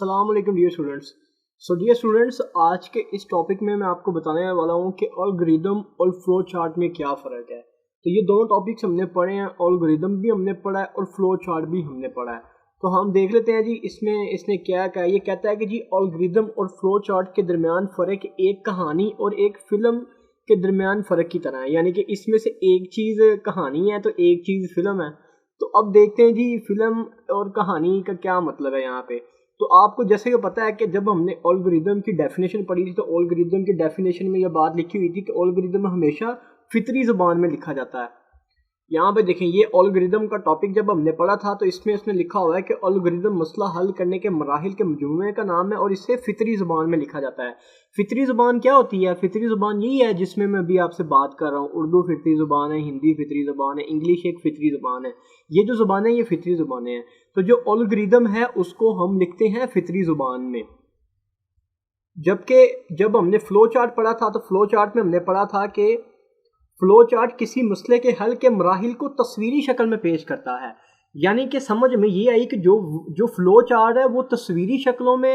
अस्सलाम वालेकुम dear students. Dear students, आज के इस टॉपिक में मैं आपको बताने वाला हूँ कि एल्गोरिदम और फ्लो चार्ट में क्या फ़र्क है। तो ये दोनों टॉपिक्स हमने पढ़े हैं, एल्गोरिदम भी हमने पढ़ा है और फ्लो चार्ट भी हमने पढ़ा है। तो हम देख लेते हैं जी इसमें इसने क्या कहा। ये कहता है कि जी एल्गोरिदम और फ्लो चार्ट के दरमियान फ़र्क एक कहानी और एक फ़िल्म के दरमियान फ़र्क की तरह है, यानी कि इसमें से एक चीज़ कहानी है तो एक चीज़ फ़िल्म है। तो अब देखते हैं जी फिल्म और कहानी का क्या मतलब है यहाँ पे। तो आपको जैसे कि पता है कि जब हमने एल्गोरिदम की डेफिनेशन पढ़ी थी तो एल्गोरिदम की डेफिनेशन में यह बात लिखी हुई थी कि एल्गोरिदम हमेशा फितरी ज़ुबान में लिखा जाता है। यहाँ पे देखें, ये एल्गोरिदम का टॉपिक जब हमने पढ़ा था तो इसमें उसने लिखा हुआ है कि एल्गोरिदम मसला हल करने के मराहिल के मजमूए का नाम है और इसे फितरी ज़ुबान में लिखा जाता है। फितरी ज़ुबान क्या होती है? फितरी ज़ुबान यही है जिसमें मैं अभी आपसे बात कर रहा हूँ। उर्दू फितरी ज़ुबान है, हिंदी फितरी ज़ुबान है, इंग्लिश एक फितरी ज़ुबान है। ये जो ज़ुबान है ये फितरी ज़ुबानें हैं। तो जो एल्गोरिदम है उसको हम लिखते हैं फितरी ज़ुबान में। जबकि जब हमने फ्लो चार्ट पढ़ा था तो फ्लो चार्ट में हमने पढ़ा था कि फ्लो चार्ट किसी मसले के हल के मराहिल को तस्वीरी शक्ल में पेश करता है। यानी कि समझ में ये आई कि जो जो फ्लो चार्ट है वो तस्वीरी शक्लों में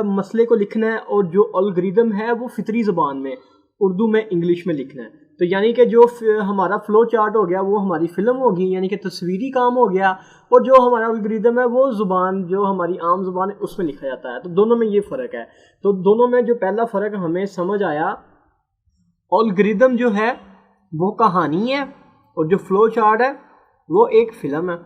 मसले को लिखना है और जो एल्गोरिदम है वो फितरी ज़ुबान में, उर्दू में, इंग्लिश में लिखना है। तो यानी कि जो हमारा फ्लो चार्ट हो गया वो हमारी फ़िल्म होगी, यानी कि तस्वीरी काम हो गया, और जो हमारा एल्गोरिदम है वो ज़ुबान जो हमारी आम ज़ुबान है उसमें लिखा जाता है। तो दोनों में ये फ़र्क है। तो दोनों में जो पहला फ़र्क हमें समझ आया, एल्गोरिदम जो है वो कहानी है और जो फ्लो चार्ट है वो एक फ़िल्म है।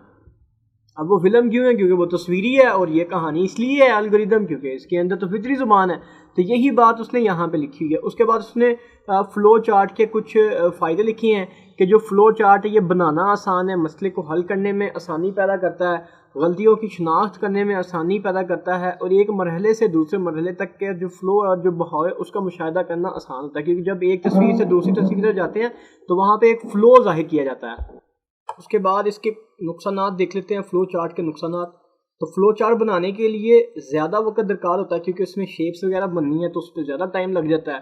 अब वो फिल्म क्यों है? क्योंकि वो तस्वीरी है, और ये कहानी इसलिए है एल्गोरिदम क्योंकि इसके अंदर तो फितरी ज़ुबान है। तो यही बात उसने यहाँ पे लिखी हुई है। उसके बाद उसने फ़्लो चार्ट के कुछ फ़ायदे लिखे हैं कि जो फ़्लो चार्ट है ये बनाना आसान है, मसले को हल करने में आसानी पैदा करता है, गलतियों की शनाख्त करने में आसानी पैदा करता है, और एक मरहले से दूसरे मरहले तक के जो फ़्लो और जो बहाव है उसका मुशाहिदा करना आसान होता है। क्योंकि जब एक तस्वीर से दूसरी तस्वीर तक जाते हैं तो वहाँ पर एक फ़्लो ज़ाहिर किया जाता है। उसके बाद इसके नुकसानात देख लेते हैं, फ़्लो चार्ट के नुकसानात। तो फ़्लो चार्ट बनाने के लिए ज़्यादा वक्त दरकार होता है क्योंकि उसमें शेप्स वगैरह बननी है तो उस पर ज़्यादा टाइम लग जाता है।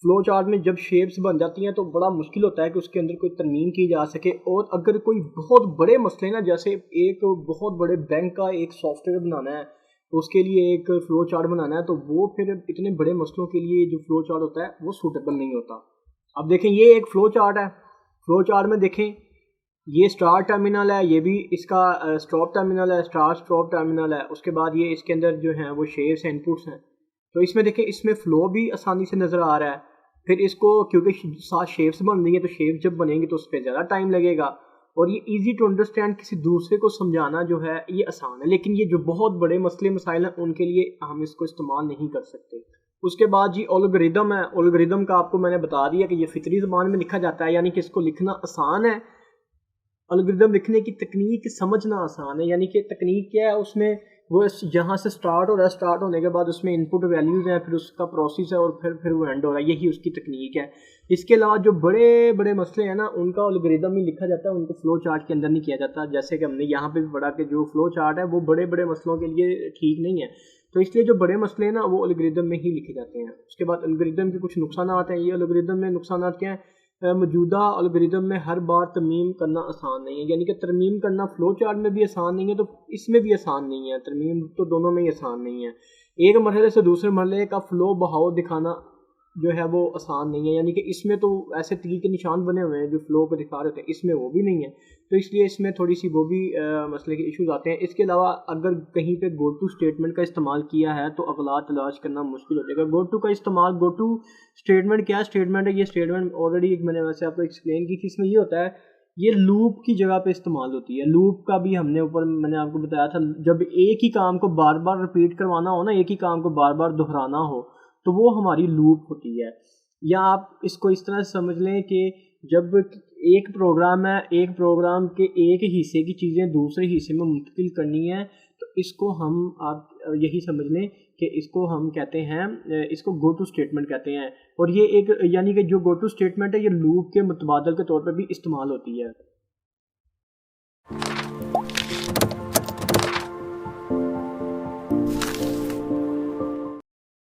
फ़्लो चार्ट में जब शेप्स बन जाती हैं तो बड़ा मुश्किल होता है कि उसके अंदर कोई तरमीम की जा सके। और अगर कोई बहुत बड़े मसले ना, जैसे एक बहुत बड़े बैंक का एक सॉफ्टवेयर बनाना है तो उसके लिए एक फ़्लो चार्ट बनाना है, तो वो फिर इतने बड़े मसलों के लिए जो फ़्लो चार्ट होता है वो सूटेबल नहीं होता। अब देखें, ये एक फ़्लो चार्ट है। फ़्लो चार्ट में देखें, ये स्टार्ट टर्मिनल है, ये भी इसका स्टॉप टर्मिनल है, स्टार्ट स्टॉप टर्मिनल है। उसके बाद ये इसके अंदर जो हैं वो शेप्स इनपुट्स हैं। तो इसमें देखें, इसमें फ़्लो भी आसानी से नज़र आ रहा है। फिर इसको क्योंकि साथ शेप्स बन रही हैं तो शेप जब बनेंगी तो उस पर ज़्यादा टाइम लगेगा, और ये इजी टू अंडरस्टैंड, किसी दूसरे को समझाना जो है ये आसान है। लेकिन ये जो बहुत बड़े मसले मसाइल हैं उनके लिए हम इसको इस्तेमाल नहीं कर सकते। उसके बाद जी एल्गोरिदम है। एल्गोरिदम का आपको मैंने बता दिया कि ये फितरी ज़बान में लिखा जाता है, यानी कि इसको लिखना आसान है। एल्गोरिदम लिखने की तकनीक समझना आसान है। यानी कि तकनीक क्या है, उसमें वो जहाँ से स्टार्ट हो रहा है, स्टार्ट होने के बाद उसमें इनपुट वैल्यूज़ हैं, फिर उसका प्रोसेस है, और फिर वो एंड हो रहा है। यही उसकी तकनीक है। इसके अलावा जो बड़े बड़े मसले हैं ना उनका एल्गोरिदम ही लिखा जाता है, उनको फ़्लो चार्ट के अंदर नहीं किया जाता। जैसे कि हमने यहाँ पे भी पढ़ा कि जो फ़्लो चार्ट है वो बड़े बड़े मसलों के लिए ठीक नहीं है, तो इसलिए जो बड़े मसले हैं ना वो एल्गोरिदम में ही लिखे जाते हैं। उसके बाद एल्गोरिदम के कुछ नुकसान हैं। ये एल्गोरिदम में नुकसान क्या हैं? मौजूदा एल्गोरिदम में हर बार तरमीम करना आसान नहीं है। यानी कि तरमीम करना फ़्लो चार्ट में भी आसान नहीं है तो इसमें भी आसान नहीं है। तरमीम तो दोनों में ही आसान नहीं है। एक मरहले से दूसरे मरहले का फ़्लो बहाव दिखाना जो है वो आसान नहीं है। यानी कि इसमें तो ऐसे तीर के निशान बने हुए हैं जो फ़्लो को दिखा रहे होते हैं, इसमें वो भी नहीं है। तो इसलिए इसमें थोड़ी सी वो भी मसले के इश्यूज आते हैं। इसके अलावा अगर कहीं पे गो टू स्टेटमेंट का इस्तेमाल किया है तो अगला तलाश करना मुश्किल हो जाएगा। गो टू का इस्तेमाल, गो टू स्टेटमेंट क्या स्टेटमेंट है? ये स्टेटमेंट ऑलरेडी मैंने वैसे आपको एक्सप्लेन की थी। इसमें ये होता है, ये लूप की जगह पे इस्तेमाल होती है। लूप का भी हमने ऊपर मैंने आपको बताया था, जब एक ही काम को बार बार रिपीट करवाना हो ना, एक ही काम को बार बार दोहराना हो तो वो हमारी लूप होती है। या आप इसको इस तरह से समझ लें कि जब एक प्रोग्राम है, एक प्रोग्राम के एक हिस्से की चीज़ें दूसरे हिस्से में मुंतकिल करनी है तो इसको हम आप यही समझ लें कि इसको हम कहते हैं, इसको गो टू स्टेटमेंट कहते हैं। और ये एक यानी कि जो गो टू स्टेटमेंट है ये लूप के मुतबादल के तौर पर भी इस्तेमाल होती है।